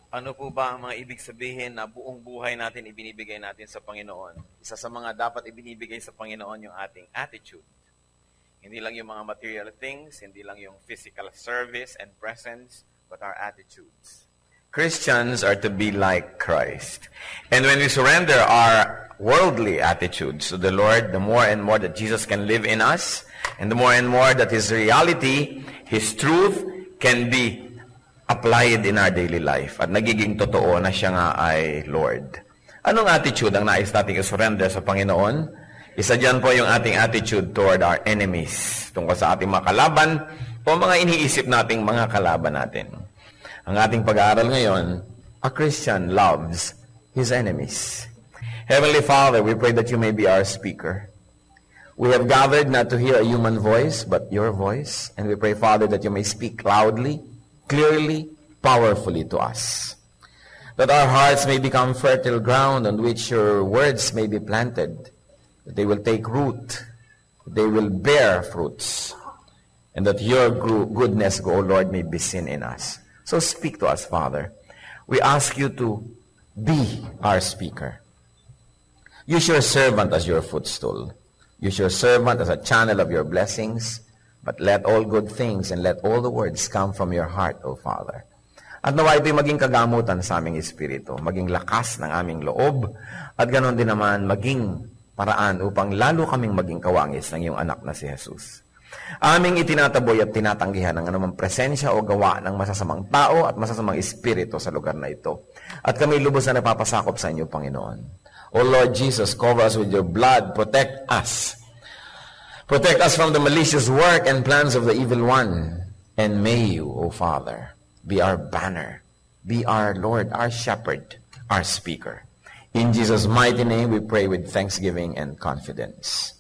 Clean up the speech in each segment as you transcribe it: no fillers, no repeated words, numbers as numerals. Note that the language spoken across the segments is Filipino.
Ano po ba ang mga ibig sabihin na buong buhay natin ibinibigay natin sa Panginoon? Isa sa mga dapat ibinibigay sa Panginoon yung ating attitude. Hindi lang yung mga material things, hindi lang yung physical service and presence, but our attitudes. Christians are to be like Christ. And when we surrender our worldly attitudes to the Lord, the more and more that Jesus can live in us, and the more and more that His reality, His truth, can be applied in our daily life. At nagiging totoo na siya nga ay Lord. Anong attitude ang nais nating i-surrender sa Panginoon? Isa dyan po yung ating attitude toward our enemies. Tungkol sa ating mga kalaban o mga iniisip nating mga kalaban natin. Ang ating pag-aaral ngayon, a Christian loves his enemies. Heavenly Father, we pray that you may be our speaker. We have gathered not to hear a human voice, but your voice. And we pray, Father, that you may speak loudly, clearly, powerfully to us. That our hearts may become fertile ground on which your words may be planted. That they will take root. That they will bear fruits. And that your goodness, O Lord, may be seen in us. So speak to us, Father. We ask you to be our speaker. Use your servant as your footstool. Use your servant as a channel of your blessings. But let all good things and let all the words come from your heart, O Father. At nawa ito'y maging kagamutan sa aming espiritu, maging lakas ng aming loob, at ganoon din naman maging paraan upang lalo kaming maging kawangis ng iyong anak na si Jesus. Aming itinataboy at tinatanggihan ng anumang presensya o gawa ng masasamang tao at masasamang espiritu sa lugar na ito. At kami lubos na napapasakop sa inyo, Panginoon. O Lord Jesus, cover us with your blood, protect us. Protect us from the malicious work and plans of the evil one. And may you, O Father, be our banner, be our Lord, our shepherd, our speaker. In Jesus' mighty name we pray with thanksgiving and confidence.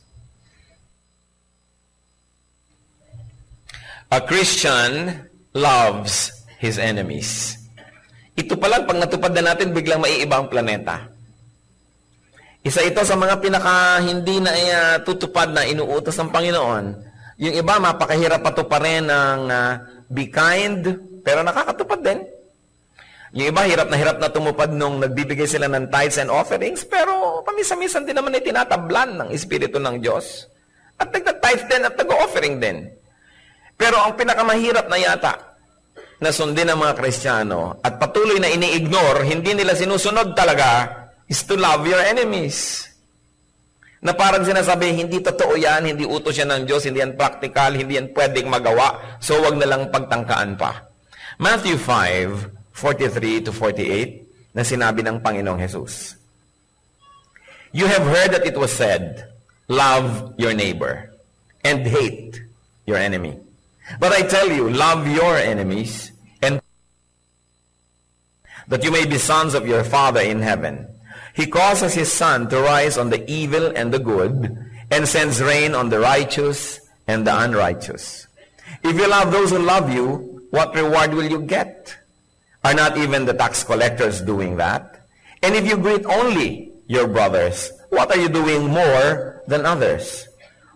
A Christian loves his enemies. Ito pa lang, pag natupad na natin, biglang maiiba ang planeta. Isa ito sa mga pinaka hindi na tutupad na inuutos ng Panginoon. Yung iba, mapakahirap patuparin ng be kind, pero nakakatupad din. Yung iba, hirap na tumupad nung nagbibigay sila ng tithes and offerings, pero pamisa-misan din naman ay tinatablan ng Espiritu ng Diyos. At nagta-tithe din at nag-offering din. Pero ang pinakamahirap na yata na sundin ng mga Kristiyano at patuloy na ini-ignore, hindi nila sinusunod talaga, is to love your enemies. Na parang sinasabi, hindi totoo yan, hindi utos yan ng Diyos, hindi yan practical, hindi yan pwedeng magawa, so wag na lang pagtangkaan pa. Matthew 5:43-48, na sinabi ng Panginoong Jesus. You have heard that it was said, love your neighbor and hate your enemy. But I tell you, love your enemies and that you may be sons of your Father in heaven. He causes his sun to rise on the evil and the good, and sends rain on the righteous and the unrighteous. If you love those who love you, what reward will you get? Are not even the tax collectors doing that? And if you greet only your brothers, what are you doing more than others?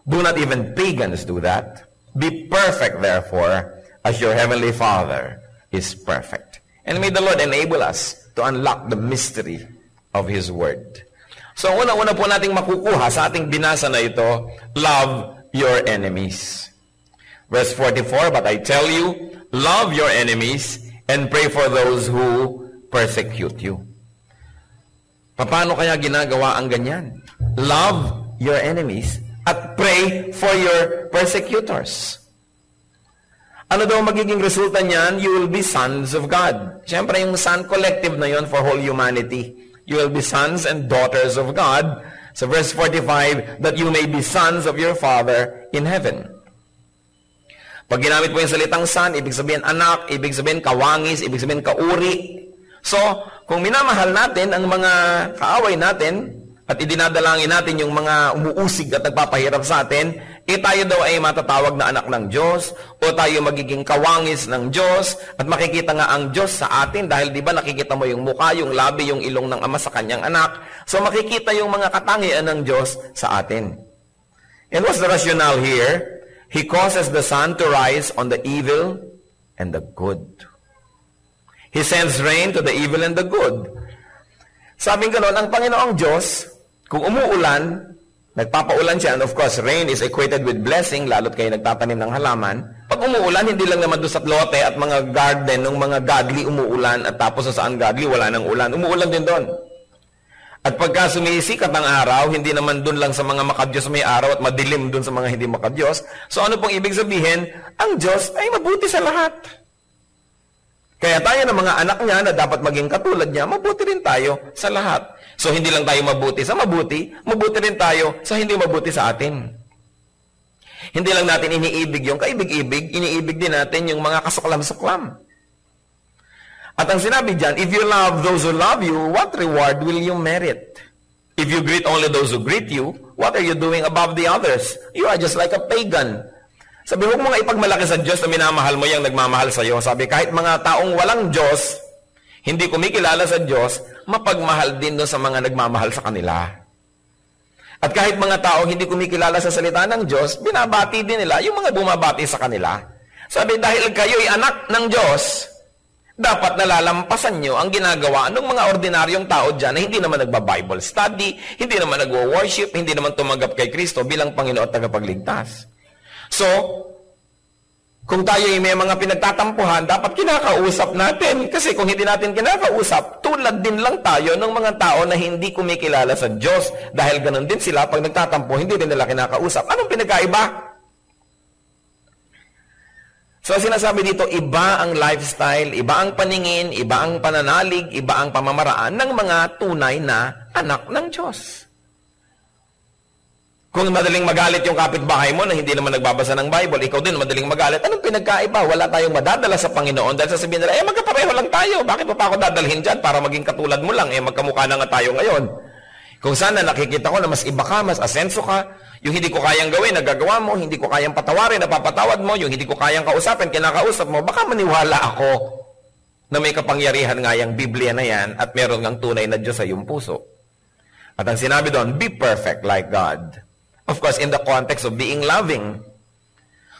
Do not even pagans do that? Be perfect, therefore, as your heavenly Father is perfect. And may the Lord enable us to unlock the mystery of His Word. So, una-una po nating makukuha sa ating binasa na ito, love your enemies. Verse 44, but I tell you, love your enemies and pray for those who persecute you. Paano kaya ginagawa ang ganyan? Love your enemies at pray for your persecutors. Ano daw magiging resulta niyan? You will be sons of God. Siyempre, yung son collective na yon for whole humanity. You will be sons and daughters of God. So verse 45, that you may be sons of your Father in heaven. Pag ginamit po yung salitang son, ibig sabihin anak, ibig sabihin kawangis, ibig sabihin kauri. So, kung minamahal natin ang mga kaaway natin, at idinadalangin natin yung mga umuusig at nagpapahirap sa atin, tayo daw ay matatawag na anak ng Diyos, o tayo magiging kawangis ng Diyos, at makikita nga ang Diyos sa atin, dahil di ba nakikita mo yung mukha, yung labi, yung ilong ng Ama sa kanyang anak, so makikita yung mga katangian ng Diyos sa atin. And what's the rationale here? He causes the sun to rise on the evil and the good. He sends rain to the evil and the good. Sabing gano'n, ang Panginoong Diyos, kung umuulan, nagpapaulan siya, and of course, rain is equated with blessing, lalo't kayo nagtatanim ng halaman. Pag umuulan, hindi lang naman doon sa lote at mga garden ng mga godly umuulan, at tapos sa saan godly, wala nang ulan. Umuulan din doon. At pagka sumisikat ang araw, hindi naman doon lang sa mga makadiyos may araw at madilim doon sa mga hindi makadiyos. So ano pong ibig sabihin? Ang Diyos ay mabuti sa lahat. Kaya tayo ng mga anak niya na dapat maging katulad niya, mabuti rin tayo sa lahat. So hindi lang tayo mabuti sa mabuti, mabuti rin tayo sa hindi mabuti sa atin. Hindi lang natin iniibig yung kaibig-ibig, iniibig din natin yung mga kasuklam-suklam. At ang sinabi dyan, if you love those who love you, what reward will you merit? If you greet only those who greet you, what are you doing above the others? You are just like a pagan. Sabi, huwag mo nga ipagmalaki sa Diyos na minamahal mo yung nagmamahal sa iyo. Sabi, kahit mga taong walang Diyos, hindi kumikilala sa Diyos, mapagmahal din doon sa mga nagmamahal sa kanila. At kahit mga taong hindi kumikilala sa salita ng Diyos, binabati din nila yung mga bumabati sa kanila. Sabi, dahil kayo'y anak ng Diyos, dapat nalalampasan nyo ang ginagawa ng mga ordinaryong tao dyan na hindi naman nagba-Bible study, hindi naman nagwo-worship, hindi naman tumanggap kay Kristo bilang Panginoon at tagapagligtas. So, kung tayo may mga pinagtatampuhan, dapat kinakausap natin. Kasi kung hindi natin kinakausap, tulad din lang tayo ng mga tao na hindi kumikilala sa Diyos. Dahil ganun din sila, pag nagtatampo, hindi rin nila kinakausap. Anong pinagkaiba? So, sinasabi dito, iba ang lifestyle, iba ang paningin, iba ang pananalig, iba ang pamamaraan ng mga tunay na anak ng Diyos. Kung madaling magalit yung kapitbahay mo na hindi naman nagbabasa ng Bible, ikaw din madaling magalit, anong pinagkaiba? Wala tayong madadala sa Panginoon dahil sasabihin nila, magkapareho lang tayo. Bakit pa ako dadalhin dyan para maging katulad mo lang? Magkamukha na nga tayo ngayon. Kung sana nakikita ko na mas iba ka, mas asenso ka, yung hindi ko kayang gawin, nagagawa mo, hindi ko kayang patawarin, napapatawad mo, yung hindi ko kayang kausapin, kinakausap mo, baka maniwala ako na may kapangyarihan nga yung Biblia na yan at meron ngang tunay na Diyos sa iyong puso. At ang sinabi doon, be perfect like God. Of course, in the context of being loving.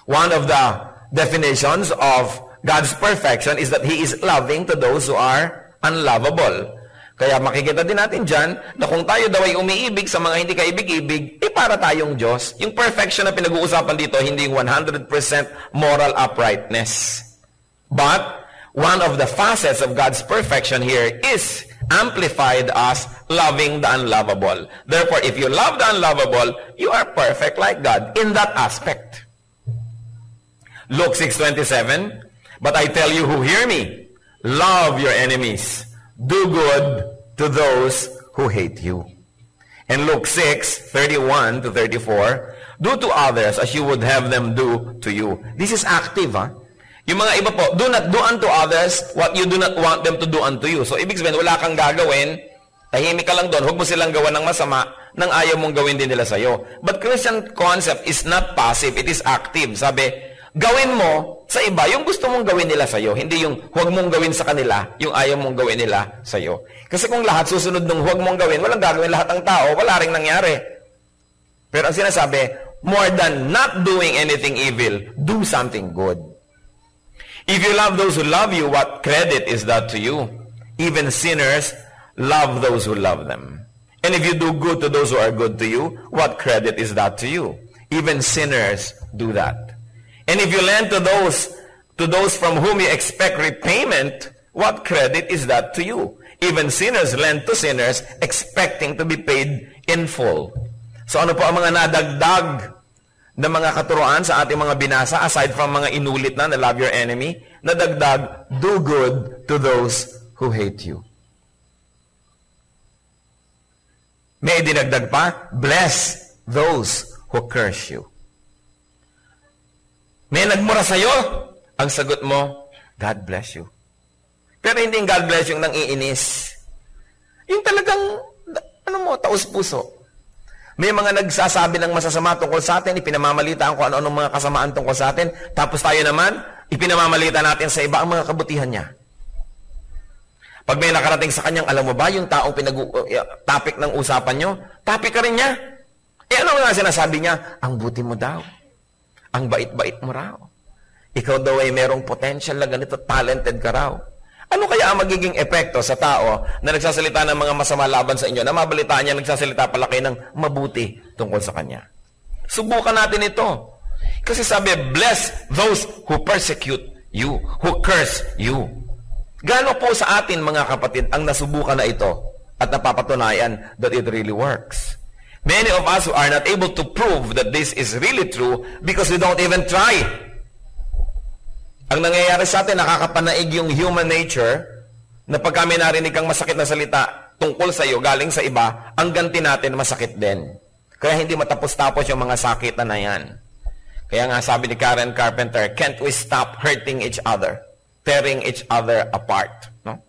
One of the definitions of God's perfection is that He is loving to those who are unlovable. Kaya makikita din natin dyan na kung tayo daw ay umiibig sa mga hindi kaibig-ibig, para tayong Diyos. Yung perfection na pinag-uusapan dito, hindi yung 100% moral uprightness. But, one of the facets of God's perfection here is amplified as loving the unlovable. Therefore, if you love the unlovable, you are perfect like God in that aspect. Luke 6:27, but I tell you who hear me, love your enemies. Do good to those who hate you. And Luke 6:31 to 34, do to others as you would have them do to you. This is active, ha? Yung mga iba po, do not do unto others what you do not want them to do unto you. So, ibig sabihin, wala kang gagawin, tahimik ka lang doon, huwag mo silang gawan ng masama, nang ayaw mong gawin din nila sa'yo. But Christian concept is not passive, it is active. Sabi, gawin mo sa iba yung gusto mong gawin nila sa'yo, hindi yung huwag mong gawin sa kanila, yung ayaw mong gawin nila sa'yo. Kasi kung lahat susunod ng huwag mong gawin, walang gagawin lahat ng tao, wala ring nangyari. Pero ang sinasabi, more than not doing anything evil, do something good. If you love those who love you, what credit is that to you? Even sinners love those who love them. And if you do good to those who are good to you, what credit is that to you? Even sinners do that. And if you lend to those from whom you expect repayment, what credit is that to you? Even sinners lend to sinners, expecting to be paid in full. So ano po ang mga nadagdag na mga katuruan sa ating mga binasa, aside from mga inulit na love your enemy, nadagdag, do good to those who hate you. May dinagdag pa, bless those who curse you. May nagmura sa'yo, ang sagot mo, God bless you. Pero hindi yung God bless yung nang iinis. Yung talagang, taos puso. May mga nagsasabi ng masasama tungkol sa atin, ipinamamalitaan kung ano-anong mga kasamaan tungkol sa atin, tapos tayo naman, ipinamamalita natin sa iba ang mga kabutihan niya. Pag may nakarating sa kanyang, alam mo ba, yung taong topic ng usapan nyo, topic ka rin niya. Ano nga sinasabi niya? Ang buti mo daw. Ang bait-bait mo raw. Ikaw daw ay merong potential na ganito, talented ka raw. Ano kaya ang magiging epekto sa tao na nagsasalita ng mga masama laban sa inyo, na mabalitaan niya, nagsasalita pala kayo ng mabuti tungkol sa kanya? Subukan natin ito. Kasi sabi, bless those who persecute you, who curse you. Gaano po sa atin, mga kapatid, ang nasubukan na ito at napapatunayan that it really works? Many of us who are not able to prove that this is really true because we don't even try. Ang nangyayari sa atin, nakakapanaig yung human nature na pag kami narinig kang masakit na salita tungkol sa iyo, galing sa iba, ang ganti natin masakit din. Kaya hindi matapos-tapos yung mga sakitan na yan. Kaya nga sabi ni Karen Carpenter, can't we stop hurting each other, tearing each other apart? No?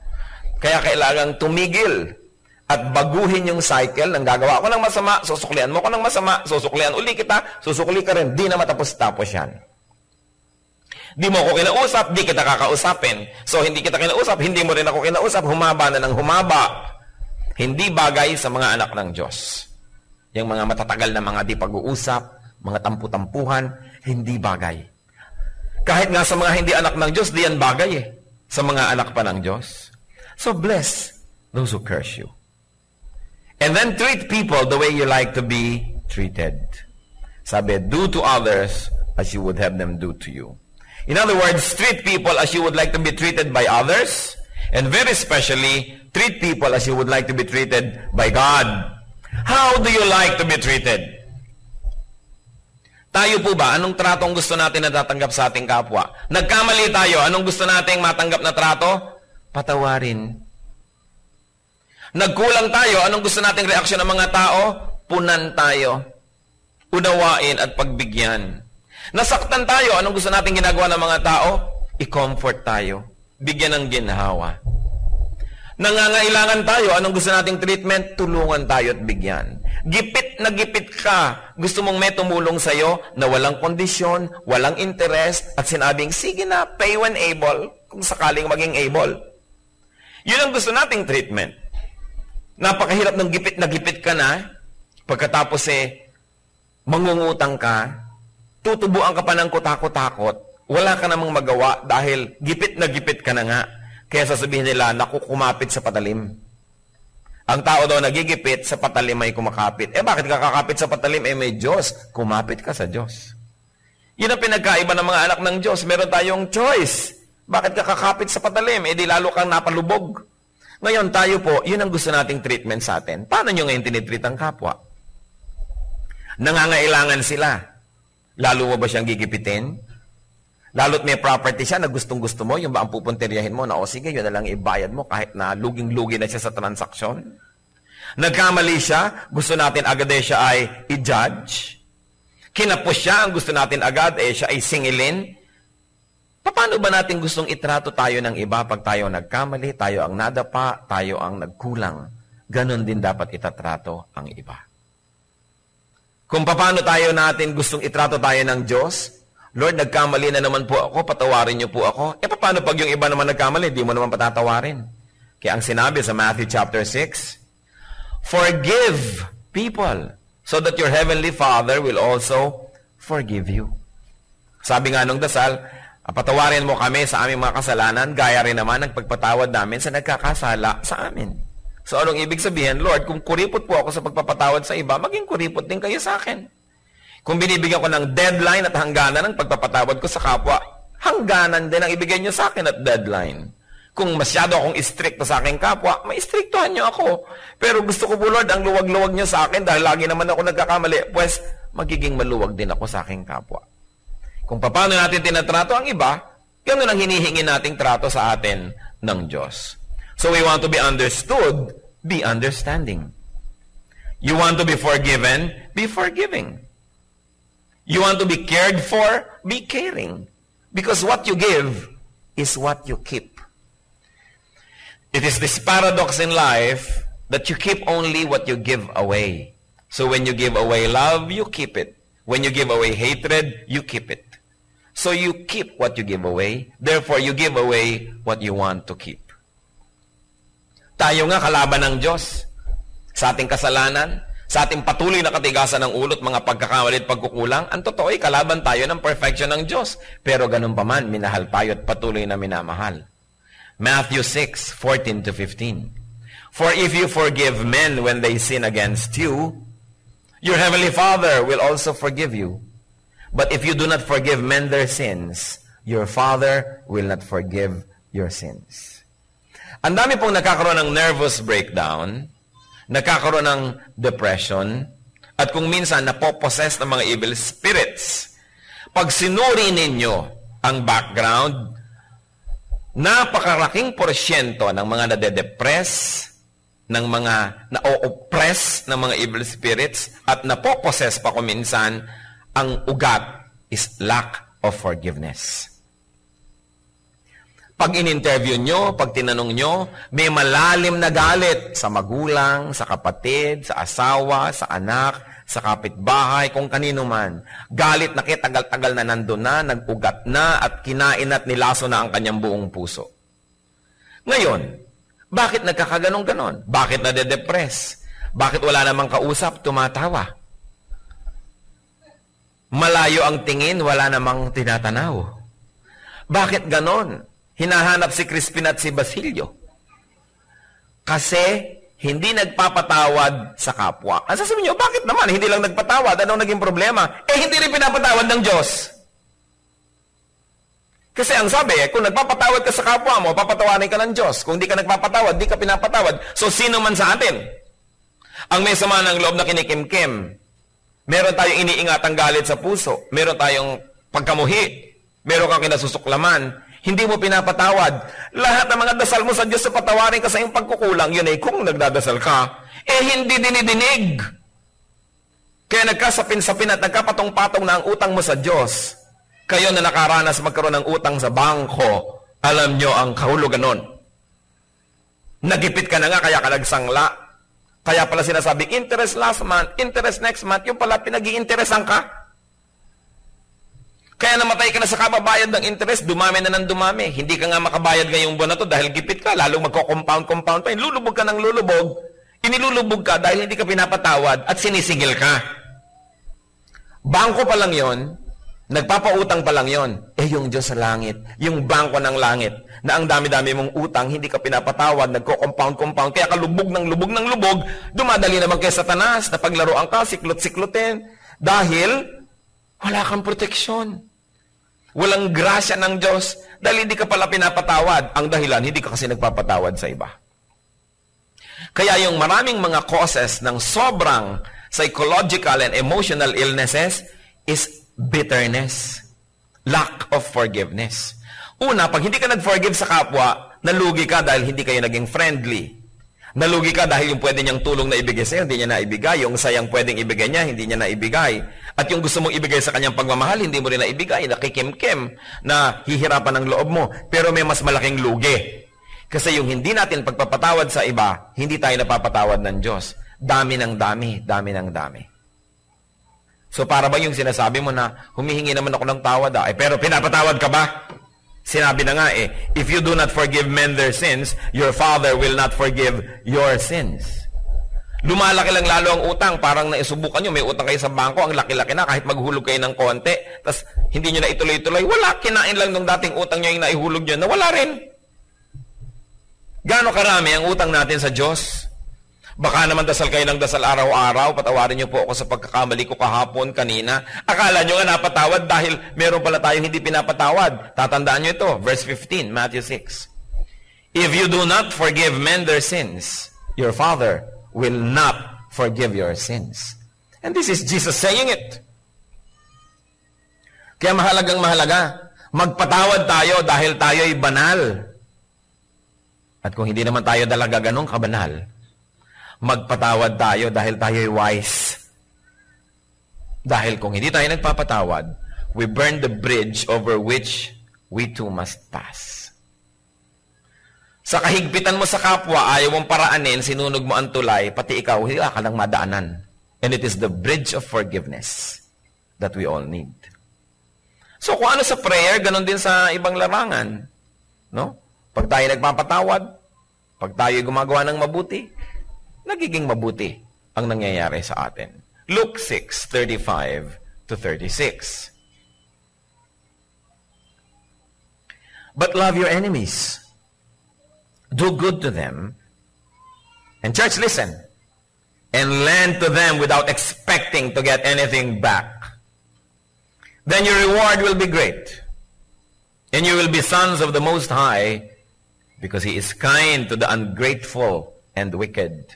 Kaya kailangang tumigil at baguhin yung cycle ng gagawa ko ng masama, susuklian mo ko ng masama, susuklian uli kita, susukli ka rin, di na matapos-tapos yan. Di mo ako kinausap, di kita kakausapin. So, hindi kita kinausap, hindi mo rin ako kinausap, humaba na ng humaba. Hindi bagay sa mga anak ng Diyos. Yung mga matatagal na mga di pag-uusap, mga tampu-tampuhan, hindi bagay. Kahit nga sa mga hindi anak ng Diyos, di yan bagay eh. Sa mga anak pa ng Diyos. So, bless those who curse you. And then treat people the way you like to be treated. Sabi, do to others as you would have them do to you. In other words, treat people as you would like to be treated by others, and very especially, treat people as you would like to be treated by God. How do you like to be treated? Tayo po ba, anong tratong gusto natin na tatanggap sa ating kapwa? Nagkamali tayo, anong gusto nating matanggap na trato? Patawarin. Nagkulang tayo, anong gusto nating reaksyon ng mga tao? Punan tayo. Unawain at pagbigyan. Nasaktan tayo, anong gusto nating ginagawa ng mga tao? I-comfort tayo. Bigyan ng ginhawa. Nangangailangan tayo, anong gusto nating treatment? Tulungan tayo at bigyan. Gipit na gipit ka. Gusto mong may tumulong sa'yo na walang kondisyon, walang interest, at sinabing, sige na, pay when able, kung sakaling maging able. Yun ang gusto nating treatment. Napakahirap ng gipit na gipit ka na, pagkatapos mangungutang ka, tutubuan ka pa ng kutakot-takot, wala ka namang magawa dahil gipit na gipit ka na nga. Kaya sasabihin nila, naku, kumapit sa patalim. Ang tao daw nagigipit, sa patalim ay kumakapit. Bakit ka kakapit sa patalim? May Diyos. Kumapit ka sa Diyos. Yun ang pinagkaiba ng mga anak ng Diyos. Meron tayong choice. Bakit ka kakapit sa patalim? Di lalo kang napalubog. Ngayon tayo po, yun ang gusto nating treatment sa atin. Paano nyo ngayon tinitreat ang kapwa? Nangangailangan sila. Lalo mo ba siyang gigipitin? Lalo't may property siya na gustong-gusto mo, yung ba ang pupunteriyahin mo na, o sige, yun na lang ibayad mo kahit na luging-lugi na siya sa transaksyon? Nagkamali siya, gusto natin agad siya ay i-judge. Kinapos siya, ang gusto natin agad siya ay singilin. Paano ba natin gustong itrato tayo ng iba pag tayo nagkamali, tayo ang nadapa, tayo ang nagkulang? Ganon din dapat itatrato ang iba. Kung paano tayo natin gustong itrato tayo ng Diyos, Lord, nagkamali na naman po ako, patawarin niyo po ako. Paano pag yung iba naman nagkamali, di mo naman patatawarin? Kaya ang sinabi sa Matthew chapter 6, forgive people so that your heavenly Father will also forgive you. Sabi nga nung dasal, patawarin mo kami sa aming mga kasalanan, gaya rin naman ng pagpatawad namin sa nagkakasala sa amin. So anong ibig sabihin? Lord, kung kuripot po ako sa pagpapatawad sa iba, maging kuripot din kayo sa akin. Kung binibigyan ko ng deadline at hangganan ng pagpapatawad ko sa kapwa, hangganan din ang ibigay nyo sa akin at deadline. Kung masyado akong istrikto sa aking kapwa, maistriktuhan nyo ako. Pero gusto ko po, Lord, ang luwag-luwag nyo sa akin dahil lagi naman ako nagkakamali, pues magiging maluwag din ako sa aking kapwa. Kung paano natin tinatrato ang iba, ganoon ang hinihingi nating trato sa atin ng Diyos. So we want to be understood, be understanding. You want to be forgiven, be forgiving. You want to be cared for, be caring. Because what you give is what you keep. It is this paradox in life that you keep only what you give away. So when you give away love, you keep it. When you give away hatred, you keep it. So you keep what you give away. Therefore, you give away what you want to keep. Tayo nga kalaban ng Diyos sa ating kasalanan, sa ating patuloy na katigasan ng ulot, mga pagkakamali at pagkukulang. Ang totoo ay kalaban tayo ng perfection ng Diyos. Pero ganun pa man, minahal tayo at patuloy na minamahal. Matthew 6:14 to 15. For if you forgive men when they sin against you, your heavenly Father will also forgive you. But if you do not forgive men their sins, your Father will not forgive your sins. Ang dami pong nakakaroon ng nervous breakdown, nakakaroon ng depression, at kung minsan napopossess ng mga evil spirits. Pag sinuri ninyo ang background, napakalaking porsyento ng mga nade-depress, ng mga na-oppress ng mga evil spirits, at napopossess pa kung minsan, ang ugat is lack of forgiveness. Pag in-interview nyo, pag tinanong nyo, may malalim na galit sa magulang, sa kapatid, sa asawa, sa anak, sa kapitbahay, kung kanino man. Galit na tagal-tagal na nandun na, nag-ugat na, at kinain at nilaso na ang kanyang buong puso. Ngayon, bakit nagkakaganon-ganon? Bakit nade-depress? Bakit wala namang kausap, tumatawa? Malayo ang tingin, wala namang tinatanaw. Bakit ganon? Hinahanap si Crispin at si Basilio. Kasi hindi nagpapatawad sa kapwa. Ang sasabihin nyo, bakit naman? Hindi lang nagpatawad. Anong naging problema? Hindi rin pinapatawad ng Diyos. Kasi ang sabi, kung nagpapatawad ka sa kapwa mo, papatawarin ka ng Diyos. Kung di ka nagpapatawad, di ka pinapatawad. So, sino man sa atin? Ang may sama ng loob na kinikimkim. Meron tayong iniingatang galit sa puso. Meron tayong pagkamuhi. Meron kang kinasusuklaman. Hindi mo pinapatawad. Lahat ng mga dasal mo sa Diyos sa patawarin ka sa iyong pagkukulang, yun ay kung nagdadasal ka, hindi dinidinig. Kaya nagkasapin-sapin at nagkapatong-patong na ang utang mo sa Diyos. Kayo na nakaranas magkaroon ng utang sa bangko, alam nyo ang kahulugan nun. Nagipit ka na nga, kaya ka nagsangla. Kaya pala sinasabing, interest last month, interest next month, yung pala pinag-i-interesan ka. Kaya namatay ka na sa kababayad ng interest, dumami na ng dumami. Hindi ka nga makabayad ngayong buwan na to dahil gipit ka, lalong magko-compound pa. Lulubog ka ng lulubog, inilulubog ka dahil hindi ka pinapatawad at sinisigil ka. Bangko pa lang yon, nagpapautang pa lang yon. Yung Diyos sa langit, yung bangko ng langit, na ang dami-dami mong utang, hindi ka pinapatawad, nagko-compound, kaya ka lubog ng lubog, dumadali naman kay Satanas, na paglaruan ka, siklot-siklotin, dahil wala kang proteksyon. Walang grasya ng Diyos dahil hindi ka pala pinapatawad. Ang dahilan, hindi ka kasi nagpapatawad sa iba. Kaya yung maraming mga causes ng sobrang psychological and emotional illnesses is bitterness, lack of forgiveness. Una, pag hindi ka nag-forgive sa kapwa, nalugi ka dahil hindi kayo naging friendly. Nalugi ka dahil yung pwede niyang tulong na ibigay sa'yo, hindi niya naibigay. Yung sayang pwedeng ibigay niya, hindi niya naibigay. At yung gusto mong ibigay sa kanyang pagmamahal, hindi mo rin naibigay. Nakikimkim, na hihirapan ng loob mo. Pero may mas malaking lugi. Kasi yung hindi natin pagpapatawad sa iba, hindi tayo napapatawad ng Diyos. Dami ng dami, dami ng dami. So para ba yung sinasabi mo na, humihingi naman ako ng tawad pero pinapatawad ka ba? Sinabi na nga if you do not forgive men their sins, your Father will not forgive your sins. Lumalaki lang lalo ang utang, parang naisubukan nyo, may utang kayo sa bangko, ang laki-laki na, kahit maghulog kayo ng konti, tas hindi nyo na ituloy-tuloy, wala, kinain lang nung dating utang nyo yung naihulog nyo, nawala rin. Gaano karami ang utang natin sa Diyos? Baka naman dasal kayo ng dasal araw-araw, patawarin niyo po ako sa pagkakamali ko kahapon, kanina. Akala niyo nga napatawad dahil meron pala tayong hindi pinapatawad. Tatandaan niyo ito, verse 15, Matthew 6. If you do not forgive men their sins, your Father will not forgive your sins. And this is Jesus saying it. Kaya mahalagang mahalaga, magpatawad tayo dahil tayo'y banal. At kung hindi naman tayo talaga ganong kabanal, magpatawad tayo dahil tayo'y wise. Dahil kung hindi tayo nagpapatawad, we burn the bridge over which we too must pass. Sa kahigpitan mo sa kapwa, ayaw mong paraanin, sinunog mo ang tulay, pati ikaw, hindi ka lang madaanan. And it is the bridge of forgiveness that we all need. So kung ano sa prayer, ganon din sa ibang larangan. No? Pag tayo nagpapatawad, pag tayo gumagawa ng mabuti, nagiging mabuti ang nangyayari sa atin. Luke 6:35 to 36. But love your enemies. Do good to them. And church, listen. And lend to them without expecting to get anything back. Then your reward will be great. And you will be sons of the Most High, because He is kind to the ungrateful and wicked.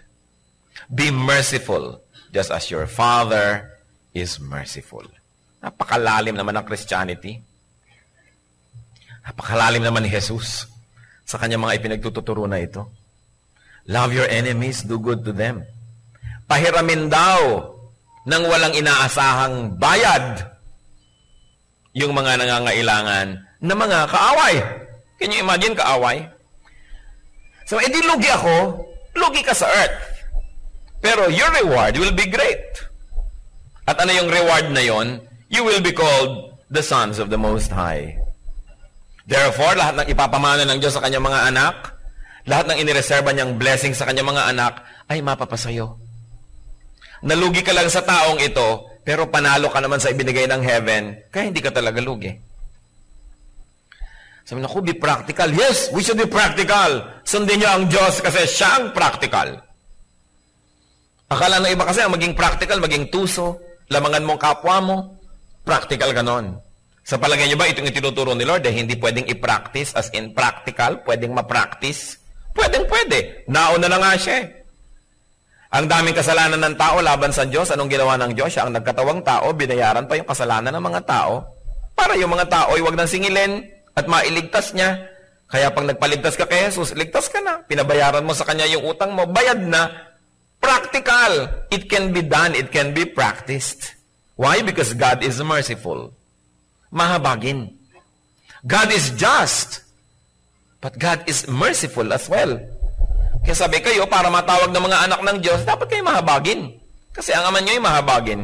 Be merciful, just as your Father is merciful. Napakalalim naman ng Christianity. Napakalalim naman ni Jesus sa kanyang mga ipinagtuturo na ito. Love your enemies, do good to them. Pahiramin daw ng walang inaasahang bayad yung mga nangangailangan na mga kaaway. Can you imagine kaaway? So, edi lugi ako, lugi ka sa earth. Pero your reward will be great. At ano yung reward na yon? You will be called the sons of the Most High. Therefore, lahat ng ipapamana ng Diyos sa kanyang mga anak, lahat ng inireserba niyang blessing sa kanyang mga anak, ay mapapasayo. Nalugi ka lang sa taong ito, pero panalo ka naman sa ibinigay ng heaven, kaya hindi ka talaga lugi. Sabi na, be practical. Yes, we should be practical. Sundin niyo ang Diyos kasi siya ang practical. Akala ng iba kasi ang maging practical, maging tuso, lamangan mong kapwa mo, practical ganon. Sa palagay niyo ba, itong itinuturo ni Lord, hindi pwedeng i-practice, as in practical, pwedeng ma-practice? Pwede. Nauna na nga siya. Ang daming kasalanan ng tao laban sa Diyos, anong ginawa ng Diyos? Siya ang nagkatawang tao, binayaran pa yung kasalanan ng mga tao, para yung mga tao ay huwag nang singilin at mailigtas niya. Kaya pag nagpaligtas ka kay Jesus, ligtas ka na. Pinabayaran mo sa Kanya yung utang mo, bayad na. Practical. It can be done. It can be practiced. Why? Because God is merciful. Mahabagin. God is just. But God is merciful as well. Kaya sabi kayo, para matawag ng mga anak ng Diyos, dapat kayo mahabagin. Kasi ang ama nyo ay mahabagin.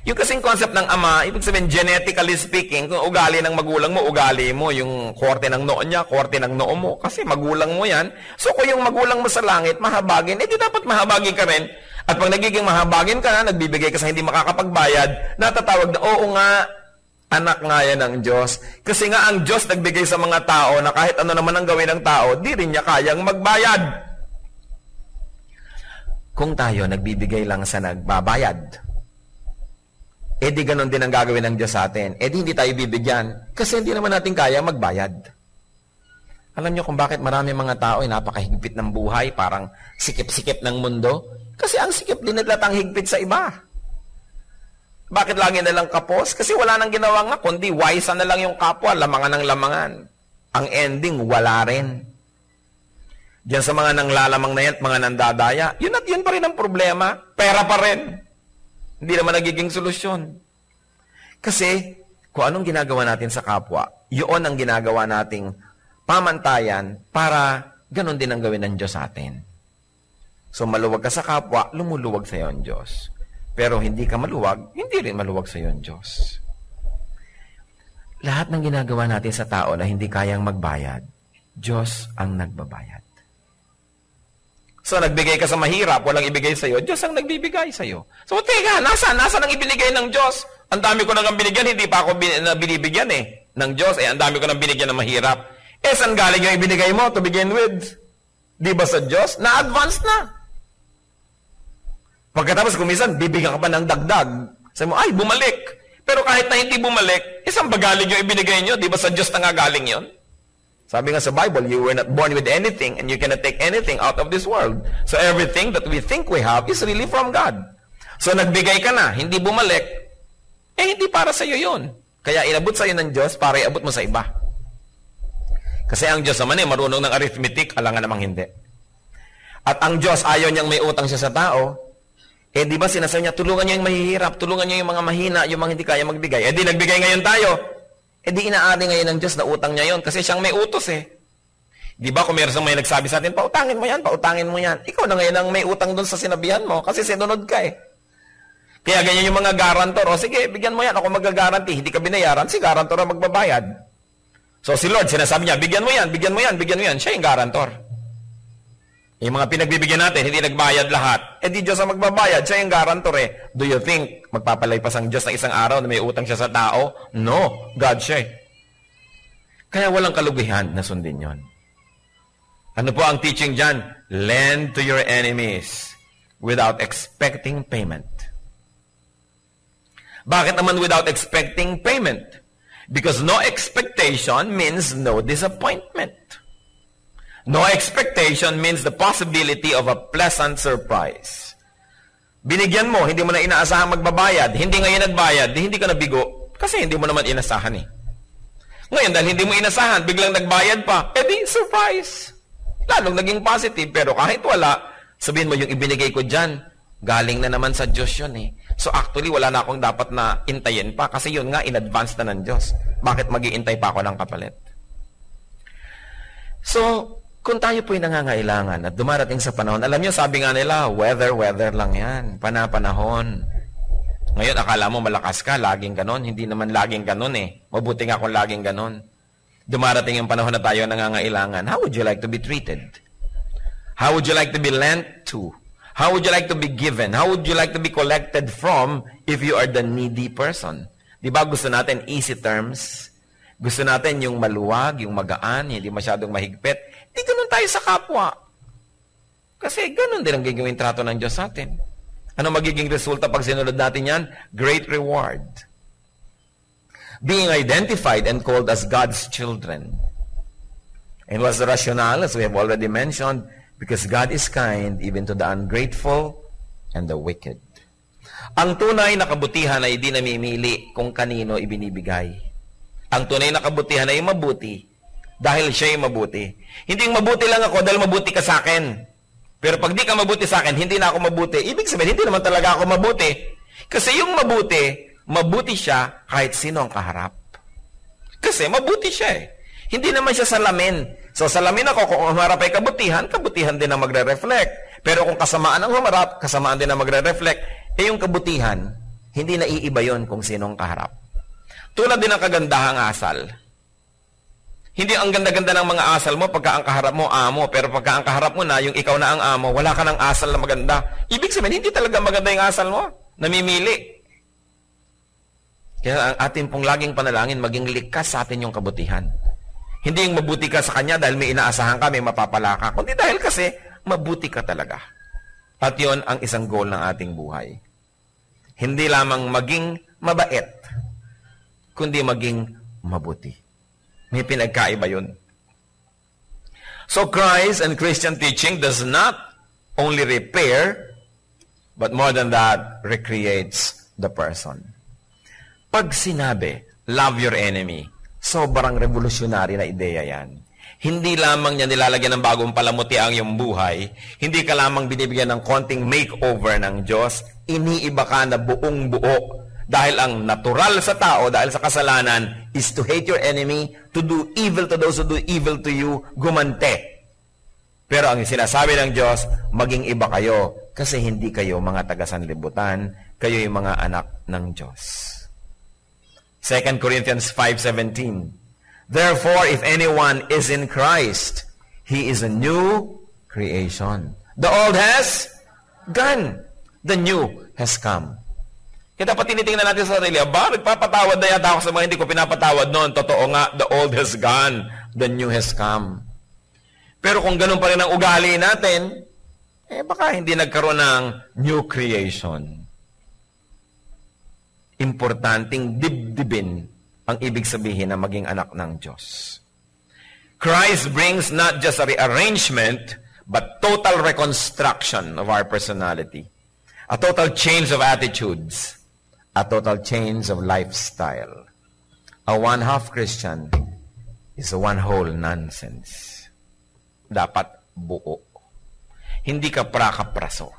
Yung kasing concept ng ama, ibig sabihin, genetically speaking, kung ugali ng magulang mo, ugali mo, yung korte ng noo niya, korte ng noo mo. Kasi magulang mo yan. So kung yung magulang mo sa langit, mahabagin, di dapat mahabagin ka rin. At pag nagiging mahabagin ka na, nagbibigay ka sa hindi makakapagbayad, natatawag na, oo nga, anak nga yan ng Diyos. Kasi nga ang Diyos nagbigay sa mga tao na kahit ano naman ang gawin ng tao, di rin niya kayang magbayad. Kung tayo nagbibigay lang sa nagbabayad, di ganon din ang gagawin ng Diyos sa atin. Di hindi tayo bibigyan kasi hindi naman natin kaya magbayad. Alam niyo kung bakit marami mga tao ay napakahigpit ng buhay, parang sikip-sikip ng mundo? Kasi ang sikip din naglatang higpit sa iba. Bakit lagi na lang kapos? Kasi wala nang ginawa nga, kundi wise na lang yung kapwa, lamangan ng lamangan. Ang ending, wala rin. Diyan sa mga nanglalamang na yan, mga nandadaya, yun at yun pa rin ang problema. Pera pa rin. Hindi naman nagiging solusyon. Kasi, kung anong ginagawa natin sa kapwa, yun ang ginagawa nating pamantayan para ganun din ang gawin ng Diyos sa atin. So, maluwag ka sa kapwa, lumuluwag sa iyo ang Diyos. Pero hindi ka maluwag, hindi rin maluwag sa iyo ang Diyos. Lahat ng ginagawa natin sa tao na hindi kayang magbayad, Diyos ang nagbabayad. So, nagbigay ka sa mahirap, walang ibigay sa iyo, Diyos ang nagbibigay sa iyo. So, teka, nasaan ang ibinigay ng Diyos? Ang dami ko nang binigyan, hindi pa ako binibigyan ng Diyos. Ang dami ko nang binigyan ng mahirap. Saan galing yung ibinigay mo to begin with? Di ba sa Diyos? Na-advance na. Pagkatapos kumisan, bibigyan ka pa ng dagdag. Sabi mo, ay, bumalik. Pero kahit na hindi bumalik, saan ba galing yung ibinigay nyo? Di ba sa Diyos na nga galing yun? Sabi nga sa Bible, you were not born with anything and you cannot take anything out of this world. So everything that we think we have is really from God. So nagbigay ka na, hindi bumalik, hindi para sa iyo yun. Kaya inabot sa iyo ng Diyos para iabot mo sa iba. Kasi ang Diyos naman marunong ng arithmetic, alangan namang hindi. At ang Diyos, ayaw niyang may utang siya sa tao, di ba sinasabi niya, tulungan niyo yung mahihirap, tulungan niyo yung mga mahina, yung mga hindi kaya magbigay. Di nagbigay ngayon tayo. Di inaari ngayon ng Diyos na utang niya yon kasi siyang may utos Di ba kung meron may nagsabi sa atin, pautangin mo yan, pautangin mo yan. Ikaw na ngayon ang may utang doon sa sinabihan mo kasi sinunod ka Kaya ganyan yung mga garantor. O sige, bigyan mo yan, ako mag-garanti. Hindi ka binayaran, si garantor ang magbabayad. So si Lord, sinasabi niya, bigyan mo yan, bigyan mo yan, bigyan mo yan. Siya yung garantor. Yung mga pinagbibigyan natin, hindi nagbayad lahat. Di Diyos ang magbabayad, siya yung garantor Do you think magpapalaypas ang Diyos ng isang araw na may utang siya sa tao? No, God siya Kaya walang kalugihan na sundin yon. Ano po ang teaching dyan? Lend to your enemies without expecting payment. Bakit naman without expecting payment? Because no expectation means no disappointment. No expectation means the possibility of a pleasant surprise. Binigyan mo, hindi mo na inaasahang magbabayad. Hindi ngayon nagbayad, hindi ka nabigo. Kasi hindi mo naman inasahan eh. Ngayon, dahil hindi mo inasahan, biglang nagbayad pa, edi surprise. Lalong naging positive, pero kahit wala, sabihin mo yung ibinigay ko dyan, galing na naman sa Diyos yun eh. So actually, wala na akong dapat na intayin pa, kasi yun nga, in advance na ng Diyos. Bakit mag-iintay pa ako ng kapalit? So, kung tayo po'y nangangailangan at dumarating sa panahon, alam niyo, sabi nga nila, weather lang yan, panahon. Ngayon, akala mo malakas ka, laging ganon. Hindi naman laging ganon eh. Mabuti nga kung laging ganon. Dumarating yung panahon na tayo nangangailangan. How would you like to be treated? How would you like to be lent to? How would you like to be given? How would you like to be collected from if you are the needy person? Di ba gusto natin easy terms? Gusto natin yung maluwag, yung magaan, hindi masyadong mahigpit. Di ganun tayo sa kapwa. Kasi ganun din ang gagawin trato ng Diyos sa atin. Ano magiging resulta pag sinunod natin yan? Great reward. Being identified and called as God's children. And what's the rationale? As we have already mentioned, because God is kind even to the ungrateful and the wicked. Ang tunay na kabutihan ay di namimili kung kanino ibinibigay. Ang tunay na kabutihan ay mabuti dahil siya ay mabuti. Hindi mabuti lang ako dahil mabuti ka sa akin. Pero pag di ka mabuti sa akin, hindi na ako mabuti. Ibig sabihin, hindi naman talaga ako mabuti. Kasi yung mabuti siya kahit sino ang kaharap. Kasi mabuti siya eh. Hindi naman siya salamin. So salamin ako, kung humarap ay kabutihan din ang magre-reflect. Pero kung kasamaan ang humarap, kasamaan din ang magre-reflect. Eh yung kabutihan, hindi na iiba yun kung sino ang kaharap. Tulad din ng kagandahang asal. Hindi ang ganda-ganda ng mga asal mo pagka ang kaharap mo amo, pero pagka ang kaharap mo na, yung ikaw na ang amo, wala ka ng asal na maganda. Ibig sabihin, hindi talaga maganda yung asal mo. Namimili. Kaya ang atin pong laging panalangin, maging likas sa atin yung kabutihan. Hindi yung mabuti ka sa kanya dahil may inaasahan ka, may mapapala ka. Kundi dahil kasi, mabuti ka talaga. At yon ang isang goal ng ating buhay. Hindi lamang maging mabait, kundi maging mabuti. May pinagkaiba yun. So Christ and Christian teaching does not only repair, but more than that, recreates the person. Pag sinabi, love your enemy, sobrang revolutionary na ideya yan. Hindi lamang niya nilalagyan ng bagong palamuti ang iyong buhay, hindi ka lamang binibigyan ng konting makeover ng Diyos, iniiba ka na buong buo. Dahil ang natural sa tao, dahil sa kasalanan, is to hate your enemy, to do evil to those who do evil to you, gumante. Pero ang sinasabi ng Diyos, maging iba kayo, kasi hindi kayo mga taga-sanlibutan, kayo yung mga anak ng Diyos. 2 Corinthians 5:17. Therefore, if anyone is in Christ, he is a new creation. The old has gone. The new has come. Kaya dapat tinitingnan natin sa sarili, nagpapatawad na yata ako sa mga hindi ko pinapatawad noon. Totoo nga, the old has gone, the new has come. Pero kung ganun pa rin ang ugali natin, baka hindi nagkaroon ng new creation. Importanteng dibdibin ang ibig sabihin na maging anak ng Diyos. Christ brings not just a rearrangement, but total reconstruction of our personality. A total change of attitudes. A total change of lifestyle. A one-half Christian is a one-whole nonsense. Dapat buo. Hindi ka prakapraso.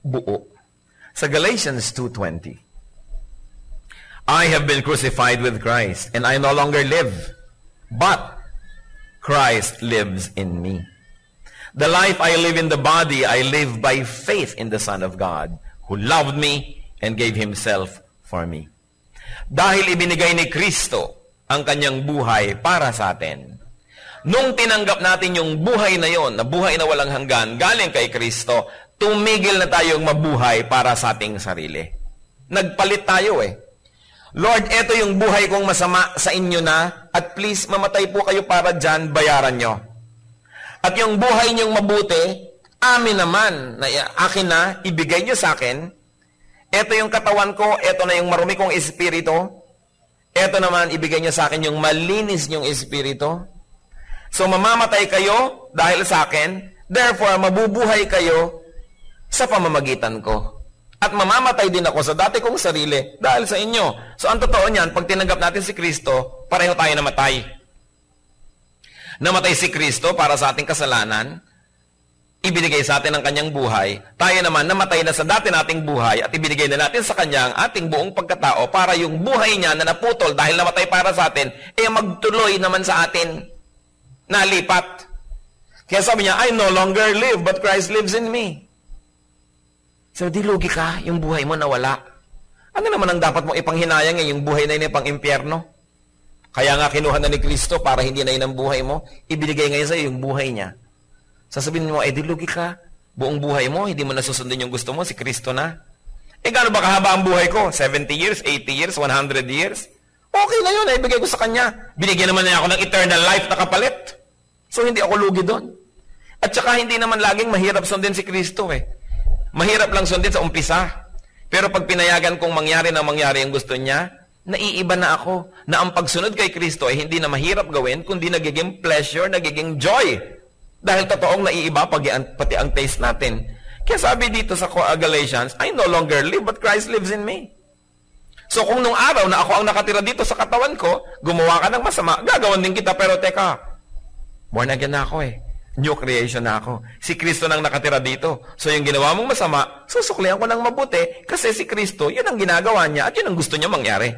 Buo. Sa Galatians 2:20, I have been crucified with Christ, and I no longer live, but Christ lives in me. The life I live in the body, I live by faith in the Son of God, who loved me and gave Himself for me. Dahil ibinigay ni Kristo ang kanyang buhay para sa atin. Nung tinanggap natin yung buhay na yon, na buhay na walang hanggan, galing kay Kristo, tumigil na tayong mabuhay para sa ating sarili. Nagpalit tayo eh. Lord, eto yung buhay kong masama sa inyo na, at please, mamatay po kayo para dyan, bayaran nyo. At yung buhay niyong mabuti, amin naman, na akin na, ibigay niyo sa akin. Ito yung katawan ko, ito na yung marumi kong espiritu. Ito naman, ibigay niyo sa akin yung malinis niyong espiritu. So, mamamatay kayo dahil sa akin. Therefore, mabubuhay kayo sa pamamagitan ko. At mamamatay din ako sa dati kong sarili dahil sa inyo. So, ang totoo niyan, pag tinanggap natin si Kristo, pareho tayo namatay. Namatay si Kristo para sa ating kasalanan. Ibinigay sa atin ang kanyang buhay. Tayo naman namatay na sa dati nating buhay at ibinigay na natin sa kanya ang ating buong pagkatao para yung buhay niya na naputol dahil namatay para sa atin, magtuloy naman sa atin. Nalipat. Kaya sabi niya, I no longer live, but Christ lives in me. So, di lugi ka, yung buhay mo nawala. Ano naman ang dapat mo ipanghinayang yung buhay na yun pang impyerno? Kaya nga kinuha na ni Kristo para hindi na yun ang buhay mo, ibinigay ngayon sa iyo yung buhay niya. Sasabihin mo, di lugi ka. Buong buhay mo, hindi mo nasusundin yung gusto mo, si Kristo na. Gaano ba kahaba ang buhay ko? 70 years, 80 years, 100 years? Okay na yun, ibigay ko sa kanya. Binigyan naman niya ako ng eternal life na kapalit. So, hindi ako lugi doon. At saka, hindi naman laging mahirap sundin si Kristo Mahirap lang sundin sa umpisa. Pero pag pinayagan kong mangyari ang gusto niya, naiiba na ako na ang pagsunod kay Kristo ay hindi na mahirap gawin, kundi nagiging pleasure, nagiging joy. Dahil totoong naiiba pati ang taste natin. Kaya sabi dito sa Galatians, I no longer live, but Christ lives in me. So kung nung araw na ako ang nakatira dito sa katawan ko, gumawa ka ng masama, gagawan din kita, pero teka, born again na ako New creation na ako. Si Kristo nang nakatira dito. So yung ginawa mong masama, susuklihan ko ng mabuti, kasi si Kristo, yun ang ginagawa niya, at yun ang gusto niya mangyari.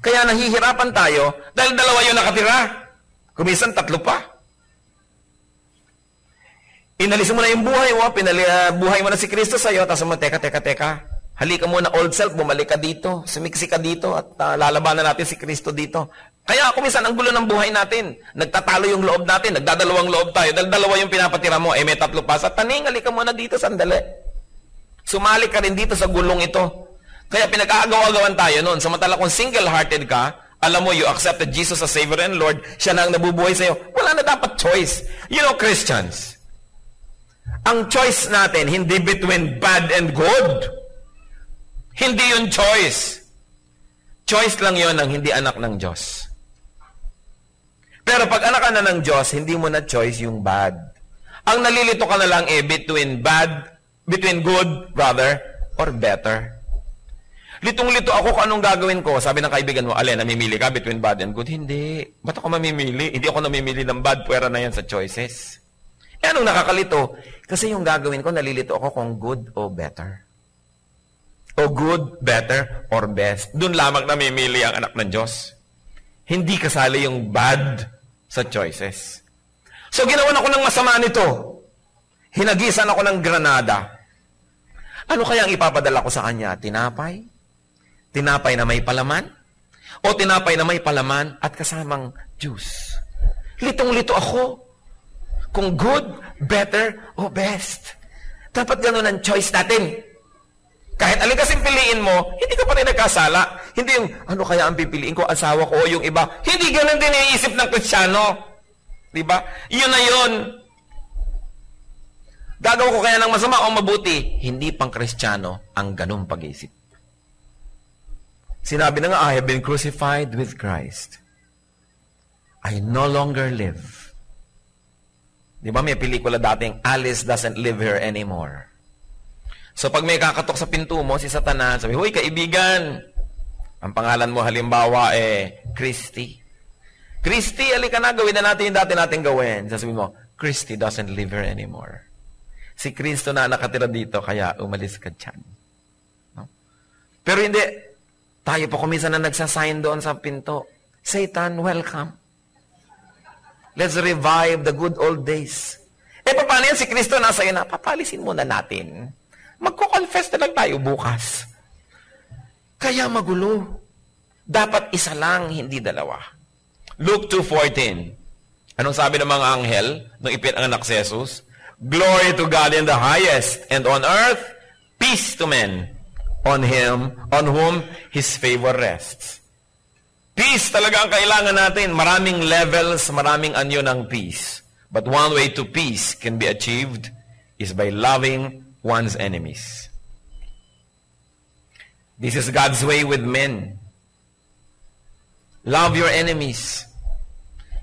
Kaya nahihirapan tayo, dahil dalawa yung nakatira. Kumisan, 3 pa. Inalis mo na yung buhay mo, buhay mo na si Kristo sa'yo, tapos mo, teka. Halika muna old self, bumalik ka dito, sumiksi ka dito, at lalabanan natin si Kristo dito. Kaya kumisan ang gulo ng buhay natin. Nagtatalo yung loob natin, nagdadalawang loob tayo, dahil dalawa yung pinapatira mo, may 3 pa. Sa taning, halika muna dito, sandali. Sumali ka rin dito sa gulong ito. Kaya pinag-aagaw-agawan tayo noon. Samantala kung single-hearted ka, alam mo, you accepted Jesus as Savior and Lord, siya na ang nabubuhay sa'yo, wala na dapat choice. You know, Christians, ang choice natin, hindi between bad and good. Hindi yun choice. Choice lang yun ng hindi anak ng Diyos. Pero pag anak ka na ng Diyos, hindi mo na choice yung bad. Ang nalilito ka na lang between good, rather, or better. Litong-lito ako kung anong gagawin ko. Sabi ng kaibigan mo, namimili ka between bad and good? Hindi. Ba't ako mamimili? Hindi ako namimili ng bad. Puwera na yan sa choices. Anong nakakalito? Kasi yung gagawin ko, nalilito ako kung good o better. O good, better, or best. Doon lamang namimili ang anak ng Diyos. Hindi kasali yung bad sa choices. So, ginawan ako ng masama nito. Hinagisan ako ng granada. Ano kaya ang ipapadala ko sa kanya? Tinapay? Tinapay na may palaman? O tinapay na may palaman at kasamang juice? Litong-lito ako. Kung good, better, o best. Dapat ganun ang choice natin. Kahit alin kasing piliin mo, hindi ka pa rin nagkasala. Hindi yung, ano kaya ang pipiliin ko, asawa ko o yung iba. Hindi ganun din iisip ng Kristiyano. Diba? Yun na yun. Gagawa ko kaya ng masama o mabuti. Hindi pang Kristiyano ang ganung pag-iisip. Sinabi na nga, I have been crucified with Christ. I no longer live. Di ba may pelikula dating, Alice doesn't live here anymore. So pag may kakatok sa pinto mo, si Satanas, sabi, huy, kaibigan, ang pangalan mo halimbawa Christy. Christy, alika na, gawin na natin yung dati natin gawin. Sasabihin mo, Christy doesn't live here anymore. Si Kristo na nakatira dito, kaya umalis ka dyan. No? Pero hindi, tayo pa kuminsan na nagsasign doon sa pinto. Satan, welcome. Let's revive the good old days. Paano yan? Si Kristo nasa iyo na, papalisin muna natin. Magko-confess na lang tayo bukas. Kaya magulo. Dapat isa lang, hindi dalawa. Luke 2:14. Anong sabi ng mga anghel nung ipinanganak si Jesus? Glory to God in the highest, and on earth, peace to men, on whom His favor rests. Peace Peace talaga ang kailangan natin. Maraming levels, maraming anyo ng peace. But one way to peace can be achieved is by loving one's enemies. This is God's way with men. Love your enemies.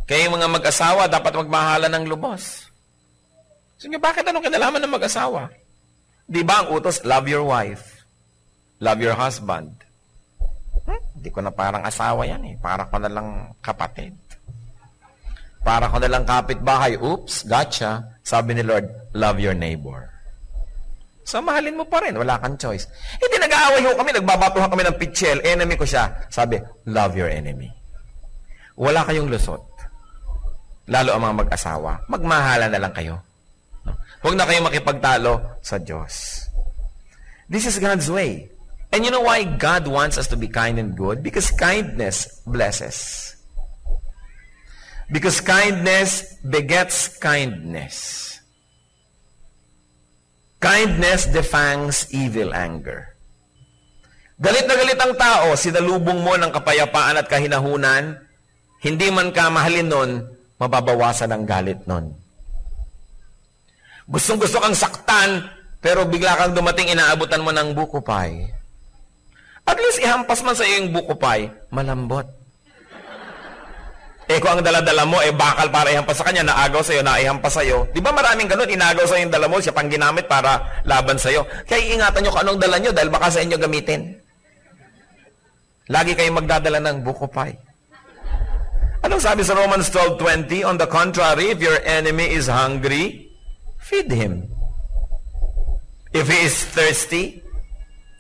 Kaya yung mga mag-asawa, dapat magmahalan ng lubos. So, bakit anong kinalaman ng mag-asawa? Di ba ang utos, love your wife. Love your husband. Hindi ko na parang asawa yan eh. Para ko na lang kapatid. Para ko na lang kapitbahay. Oops, gotcha. Sabi ni Lord, love your neighbor. So, mahalin mo pa rin. Wala kang choice. Hindi nag-aaway ho kami. Nagbabatuhan kami ng pitchel. Enemy ko siya. Sabi, love your enemy. Wala kayong lusot. Lalo ang mga mag-asawa. Magmahala na lang kayo. Huwag na kayong makipagtalo sa Diyos. This is God's way. And you know why God wants us to be kind and good? Because kindness blesses. Because kindness begets kindness. Kindness defangs evil anger. Galit na galit ang tao, sinalubong mo ng kapayapaan at kahinahunan, hindi man ka mahalin nun, mababawasan ang galit nun. Gustong-gusto kang saktan, pero bigla kang dumating, inaabutan mo ng buko pie. At least ihampas man sa iyo yung buko pie, malambot. Kung ang dala-dala mo, bakal para ihampas sa kanya, naagaw sa iyo, naihampas sa iyo. Di ba maraming ganun, inagaw sa iyo yung dala mo, siya pang ginamit para laban sa iyo. Kaya ingatan nyo kung anong dala nyo, dahil baka sa inyo gamitin. Lagi kayong magdadala ng buko pie. Anong sabi sa Romans 12:20? On the contrary, if your enemy is hungry, feed him. If he is thirsty,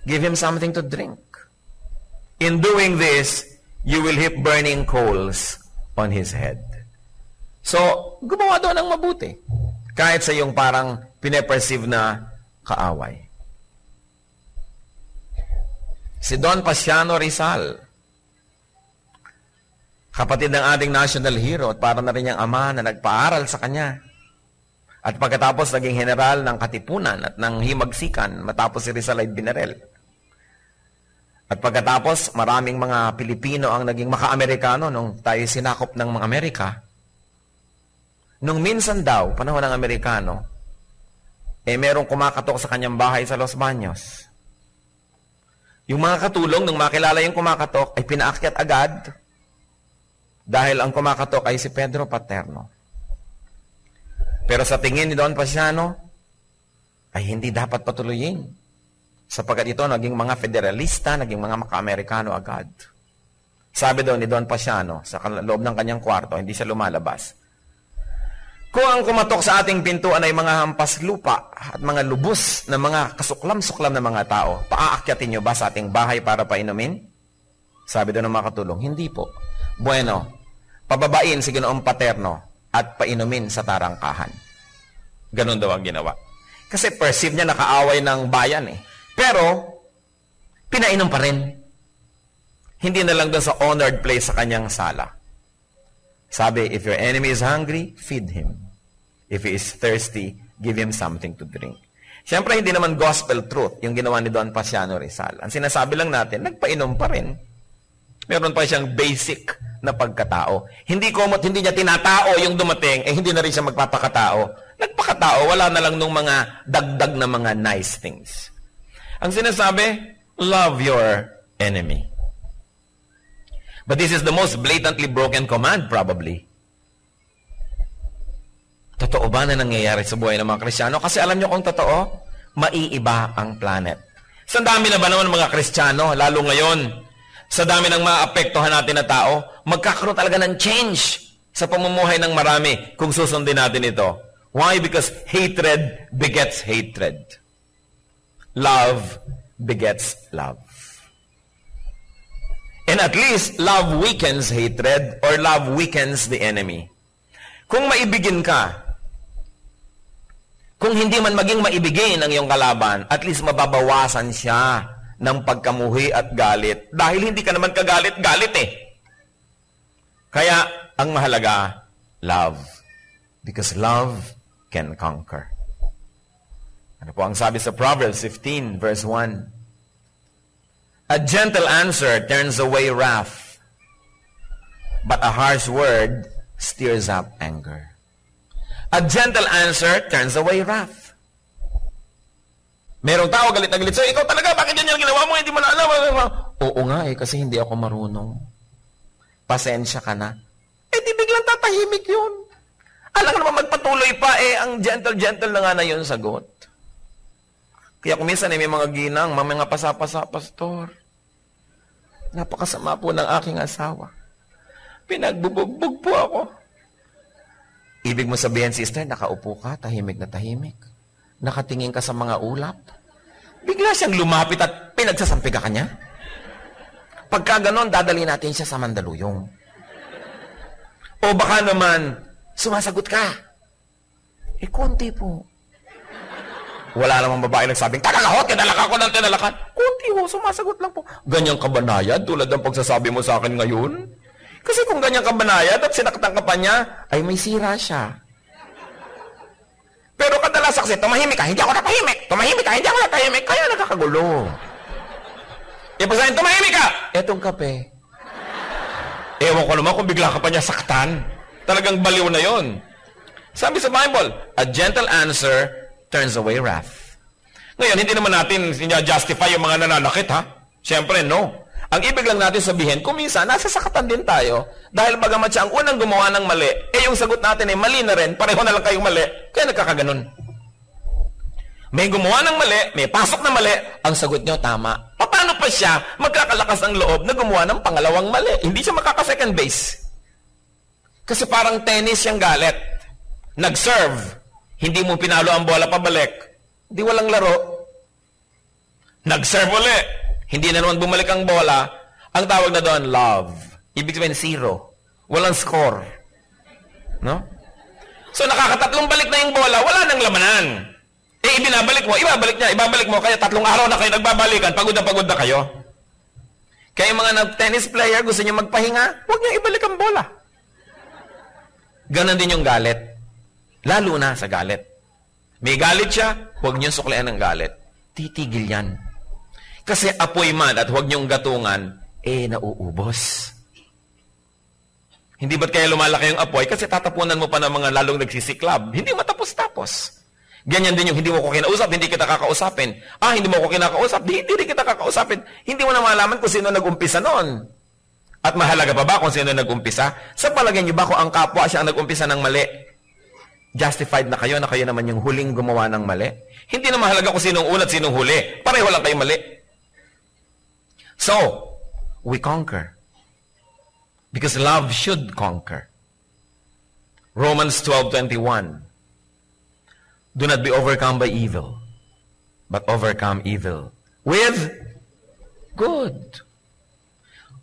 give him something to drink. In doing this, you will heap burning coals on his head. So, gumawa doon ng mabuti. Kahit sa iyong parang pineperceive na kaaway. Si Don Pasiano Rizal, kapatid ng ating national hero at para na rin niyang ama na nagpaaral sa kanya. At pagkatapos naging general ng Katipunan at ng Himagsikan matapos si Rizal ay binarel. At pagkatapos, maraming mga Pilipino ang naging maka-Amerikano nung tayo sinakop ng mga Amerika. Nung minsan daw, panahon ng Amerikano, merong kumakatok sa kanyang bahay sa Los Baños. Yung mga katulong, nung makilala yung kumakatok, ay pinaakyat agad dahil ang kumakatok ay si Pedro Paterno. Pero sa tingin ni Don Pasiano, ay hindi dapat patuloyin. Sapagkat ito, naging mga federalista, naging mga maka-Amerikano agad. Sabi daw ni Don Pasiano, sa loob ng kanyang kwarto, hindi siya lumalabas. Kung ang kumatok sa ating pintuan ay mga hampas lupa at mga lubos na mga kasuklam-suklam na mga tao, paaakyatin niyo ba sa ating bahay para painumin? Sabi daw ng mga katulong, hindi po. Bueno, pababain si Ginoong Paterno at painumin sa tarangkahan. Ganun daw ang ginawa. Kasi perceive niya nakaaway ng bayan eh. Pero, pinainom pa rin. Hindi na lang doon sa honored place sa kanyang sala. Sabi, if your enemy is hungry, feed him. If he is thirsty, give him something to drink. Siyempre, hindi naman gospel truth yung ginawa ni Don Pasiano Rizal. Ang sinasabi lang natin, nagpainom pa rin. Meron pa siyang basic na pagkatao. Hindi komot, hindi niya tinatao yung dumating, hindi na rin siya magpapakatao. Nagpakatao, wala na lang nung mga dagdag na mga nice things. Ang sinasabi, love your enemy. But this is the most blatantly broken command, probably. Totoo ba na nangyayari sa buhay ng mga Kristiyano? Kasi alam nyo kung totoo, maiiba ang planet. Sa dami na ba naman ng mga Kristiyano, lalo ngayon, sa dami ng mga apektuhan natin na tao, magkakaroon talaga ng change sa pamumuhay ng marami kung susundin natin ito. Why? Because hatred begets hatred. Love begets love. And at least, love weakens hatred or love weakens the enemy. Kung maibigin ka, kung hindi man maging maibigin ang iyong kalaban, at least mababawasan siya ng pagkamuhi at galit. Dahil hindi ka naman kagalit-galit eh. Kaya, ang mahalaga, love. Because love can conquer. Ano po ang sabi sa Proverbs 15, verse 1? A gentle answer turns away wrath, but a harsh word stirs up anger. A gentle answer turns away wrath. Merong tao galit na galit sa'yo, ikaw talaga, bakit yan ginawa mo? Hindi mo na alam. Oo nga kasi hindi ako marunong. Pasensya ka na. Di biglang tatahimik yun. Alam naman magpatuloy pa, ang gentle na nga na yun sagot. Kaya kung minsan may mga ginang, mga pasapasa, pastor. Napakasama po ng aking asawa. Pinagbubugbog po ako. Ibig mo sabihin, sister, nakaupo ka, tahimik na tahimik. Nakatingin ka sa mga ulap. Bigla siyang lumapit at pinagsasampi ka kanya. Pagka ganon, dadali natin siya sa Mandaluyong. O baka naman, sumasagot ka. Konti po. Wala namang babae nagsabing, tagalakot, tinalakan ko ng tinalakan. Konti ho, sumasagot lang po. Ganyang kabanayad, tulad ng pagsasabi mo sa akin ngayon. Kasi kung ganyang kabanayad at sinaktan ka pa niya, ay may sira siya. Pero kadalas kasi, tumahimik ka, hindi ako natahimik. Tumahimik ka, hindi ako natahimik. Kaya nagkakagulo. Ipasahin, tumahimik ka! Etong kape. Ewan ko naman kung bigla ka pa niya saktan. Talagang baliw na yon. Sabi sa Bible, a gentle answer turns away wrath. Ngayon, hindi naman natin justify yung mga nananakit, ha? Siyempre, no. Ang ibig lang natin sabihin, kung minsan, nasasakatan din tayo, dahil bagamat siya ang unang gumawa ng mali, yung sagot natin ay mali na rin, pareho na lang kayong mali, kaya nagkakaganon. May gumawa ng mali, may pasok na mali, ang sagot nyo tama. Paano pa siya magkakalakas ang loob na gumawa ng pangalawang mali? Hindi siya makaka-second base. Kasi parang tennis siyang galit. Nag-serve, hindi mo pinalo ang bola pabalik, di walang laro. Nag-serve uli, hindi na naman bumalik ang bola, ang tawag na doon, love. Ibig sabihin, 0. Walang score. No? So, nakakatatlong balik na yung bola, wala nang lamanan. Ibinabalik mo, ibabalik mo, kaya 3 araw na kayo nagbabalikan, pagod na kayo. Kaya yung mga tennis player, gusto niyo magpahinga, huwag niyo ibalik ang bola. Ganon din yung galit. Lalo na sa galit. May galit siya, huwag niyo suklian ng galit. Titigil yan. Kasi apoy man at huwag niyong gatungan, nauubos. Hindi ba't kaya lumalaki yung apoy? Kasi tatapunan mo pa ng mga lalong nagsisiklab. Hindi matapos-tapos. Ganyan din yung hindi mo ko kinausap, hindi kita kakausapin. Hindi mo ko kinakausap, hindi kita kakausapin. Hindi mo na malaman kung sino nag-umpisa noon. At mahalaga pa ba kung sino nag-umpisa? Sa palagay niyo ba kung ang kapwa siya ang nag-umpisa ng mali? Justified na kayo naman yung huling gumawa ng mali? Hindi na mahalaga kung sinong una at sinong huli. Pareho lang kayo mali. So, we conquer. Because love should conquer. Romans 12:21. Do not be overcome by evil, but overcome evil with good.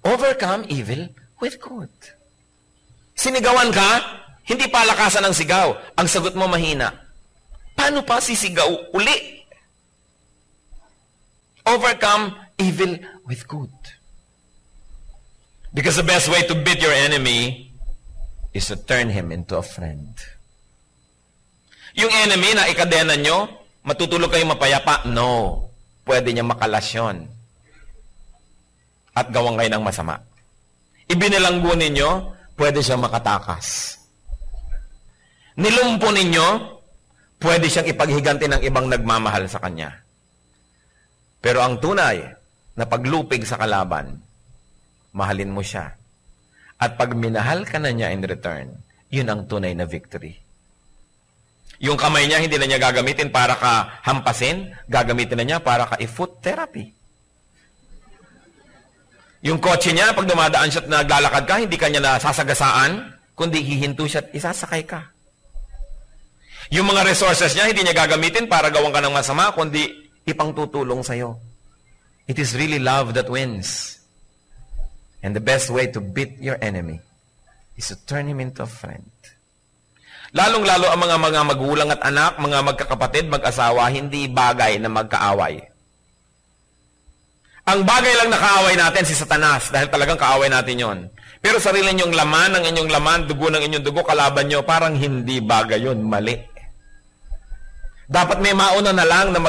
Overcome evil with good. Sinigawan ka, hindi palakasan ang sigaw. Ang sagot mo mahina. Paano pa sisigaw uli? Overcome evil with good. Because the best way to beat your enemy is to turn him into a friend. Yung enemy na ikadena nyo, matutulog kayo mapayapa? No. Pwede niya makalasyon. At gawang kayo ng masama. Ibinilanggo ninyo, pwede siya makatakas. Nilumpo ninyo, pwede siyang ipaghiganti ng ibang nagmamahal sa kanya. Pero ang tunay na paglupig sa kalaban, mahalin mo siya. At pag minahal ka na niya in return, yun ang tunay na victory. Yung kamay niya, hindi na niya gagamitin para ka hampasin, gagamitin na niya para ka i-foot therapy. Yung kotse niya, pag dumadaan siya at naglalakad ka, hindi ka niya nasasagasaan, kundi hihinto siya at isasakay ka. Yung mga resources niya, hindi niya gagamitin para gawan ka ng masama, kundi ipangtutulong sa'yo. It is really love that wins. And the best way to beat your enemy is to turn him into a friend. Lalong-lalo ang mga magulang at anak, mga magkakapatid, mag-asawa, hindi bagay na magkaaway. Ang bagay lang na kaaway natin si Satanas, dahil talagang kaaway natin yon. Pero sarili ninyong laman, ng inyong laman, dugo ng inyong dugo, kalaban nyo, parang hindi bagay yon, mali. Dapat may mauna na lang na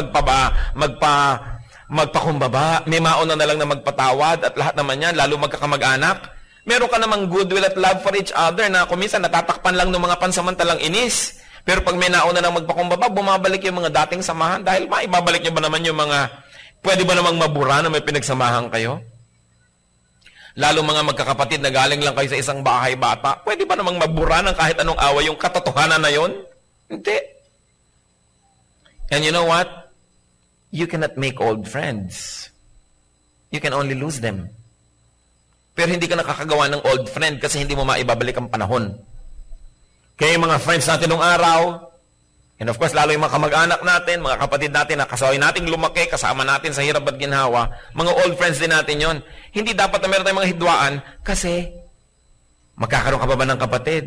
magpakumbaba, may mauna na lang na magpatawad, at lahat naman yan, lalo magkakamag-anak, Meron ka namang goodwill at love for each other na kuminsan natatakpan lang ng mga pansamantalang inis. Pero pag may nauna nang magpakumbaba, bumabalik yung mga dating samahan dahil maibabalik nyo ba naman yung mga, pwede ba namang mabura na may pinagsamahan kayo? Lalo mga magkakapatid na galing lang kayo sa isang bahay bata, pwede ba namang mabura ng kahit anong away yung katotohanan na yon? Hindi. And you know what? You cannot make old friends. You can only lose them. Pero hindi ka nakakagawa ng old friend kasi hindi mo maibabalik ang panahon. Kaya yung mga friends natin nung araw, and of course, lalo yung mga kamag-anak natin, mga kapatid natin na kasaway nating lumaki, kasama natin sa hirap at ginhawa, mga old friends din natin yon. Hindi dapat na meron tayong mga hidwaan kasi magkakaroon ka pa ba ng kapatid?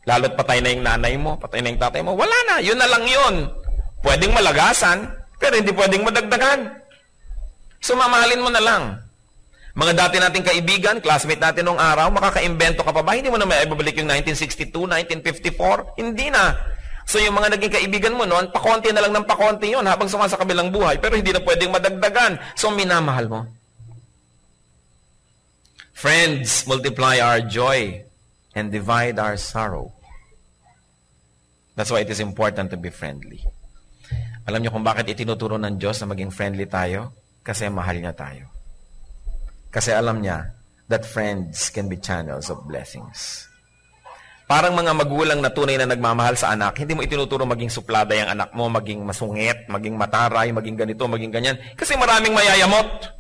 Lalo't patay na yung nanay mo, patay na yung tatay mo, wala na, yun na lang yun. Pwedeng malagasan, pero hindi pwedeng madagdagan. So mamahalin mo na lang. Mga dati nating kaibigan, classmate natin nung araw, makaka-imbento ka pa ba? Hindi mo na may ibabalik yung 1962, 1954? Hindi na. So yung mga naging kaibigan mo noon, pakonti na lang ng pakonti yun habang sumasa kabilang buhay, pero hindi na pwedeng madagdagan. So minamahal mo. Friends, multiply our joy and divide our sorrow. That's why it is important to be friendly. Alam niyo kung bakit itinuturo ng Diyos na maging friendly tayo? Kasi mahal niya tayo. Kasi alam niya that friends can be channels of blessings. Parang mga magulang na tunay na nagmamahal sa anak, hindi mo itinuturo maging suplada yung anak mo, maging masungit, maging mataray, maging ganito, maging ganyan. Kasi maraming mayayamot.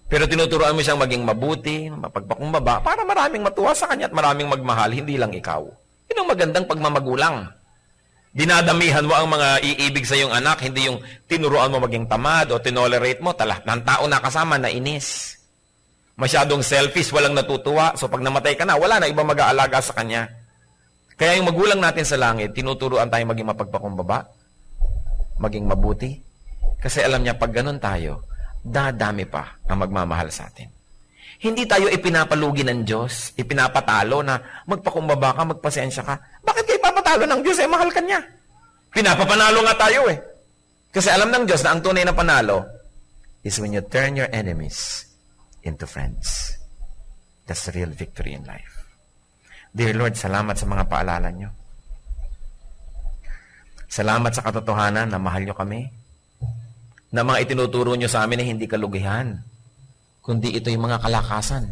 Pero tinuturoan mo siyang maging mabuti, mapagpakumbaba, para maraming matuwa sa kanya at maraming magmahal, hindi lang ikaw. Yun ang magandang pagmamagulang. Dinadamihan mo ang mga iibig sa iyong anak, hindi yung tinuruan mo maging tamad o tinolerate mo, ng tao na kasama na inis. Masyadong selfish, walang natutuwa. So pag namatay ka na, wala na ibang mag-aalaga sa kanya. Kaya yung magulang natin sa langit, tinuturuan tayo maging mapagpakumbaba, maging mabuti. Kasi alam niya, pag ganun tayo, dadami pa ang magmamahal sa atin. Hindi tayo ipinapalugi ng Diyos, ipinapatalo na magpakumbaba ka, magpasensya ka. Bakit kayo ipapatalo ng Diyos? Mahal ka niya. Pinapapanalo nga tayo Kasi alam ng Diyos na ang tunay na panalo is when you turn your enemies into friends. That's the real victory in life. Dear Lord, salamat sa mga paalala niyo. Salamat sa katotohanan na mahal niyo kami. Na mga itinuturo niyo sa amin na hindi kalugihan, kundi ito yung mga kalakasan.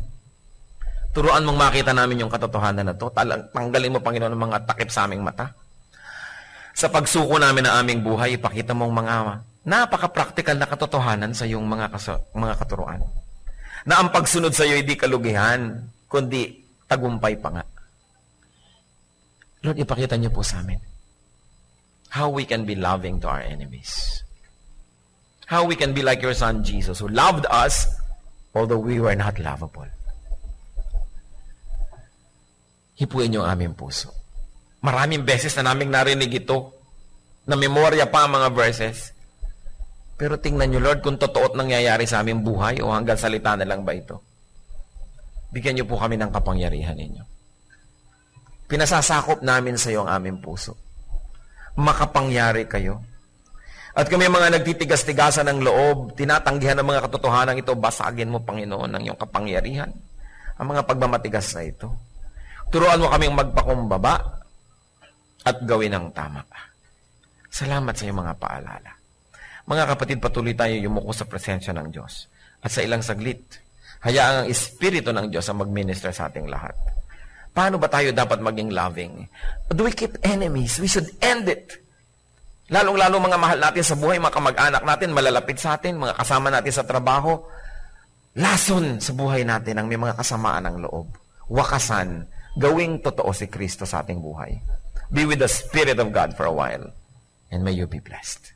Turuan mong makita namin yung katotohanan na to. Tanggalin mo, Panginoon, ang mga takip sa aming mata. Sa pagsuko namin ng aming buhay, ipakita mong mga napaka-practical na katotohanan sa iyong mga katuruan. Na ang pagsunod sa iyo hindi kalugihan, kundi tagumpay pa nga. Lord, ipakita niyo po sa amin how we can be loving to our enemies. How we can be like your Son Jesus, who loved us although we were not lovable. Hipuin niyo ang aming puso. Maraming beses na naming narinig ito, na memorya pa ang mga verses. Pero tingnan niyo, Lord, kung totoo at nangyayari sa aming buhay o hanggang salita na lang ba ito. Bigyan niyo po kami ng kapangyarihan ninyo. Pinasasakop namin sa iyo ang aming puso. Makapangyari kayo. At kami mga nagtitigas-tigasan ng loob, tinatanggihan ng mga katotohanan ito, basagin mo, Panginoon, ng iyong kapangyarihan. Ang mga pagmamatigas na ito. Turuan mo kaming magpakumbaba at gawin ang tama. Salamat sa iyong mga paalala. Mga kapatid, patuloy tayo yumuko sa presensya ng Diyos. At sa ilang saglit, hayaan ang Espiritu ng Diyos ang mag-minister sa ating lahat. Paano ba tayo dapat maging loving? Do we keep enemies? We should end it. Lalong-lalo mga mahal natin sa buhay, mga kamag-anak natin, malalapit sa atin, mga kasama natin sa trabaho. Lason sa buhay natin ang may mga kasamaan ng loob. Wakasan, gawing totoo si Kristo sa ating buhay. Be with the Spirit of God for a while. And may you be blessed.